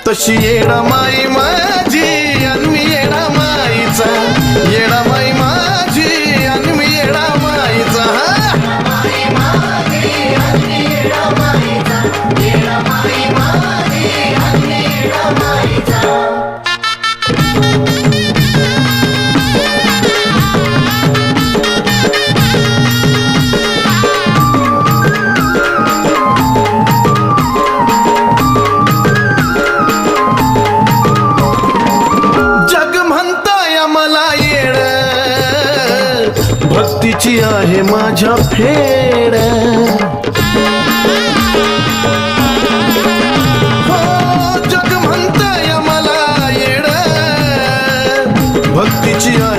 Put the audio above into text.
तशी येडा माई माझी आणि मी येडा माईचा, येडा माई माझी आणि मी येडा माईचा. भक्तीची आहे माझ्या फेड, हो जग म्हणताय मला येड, भक्तीची आहे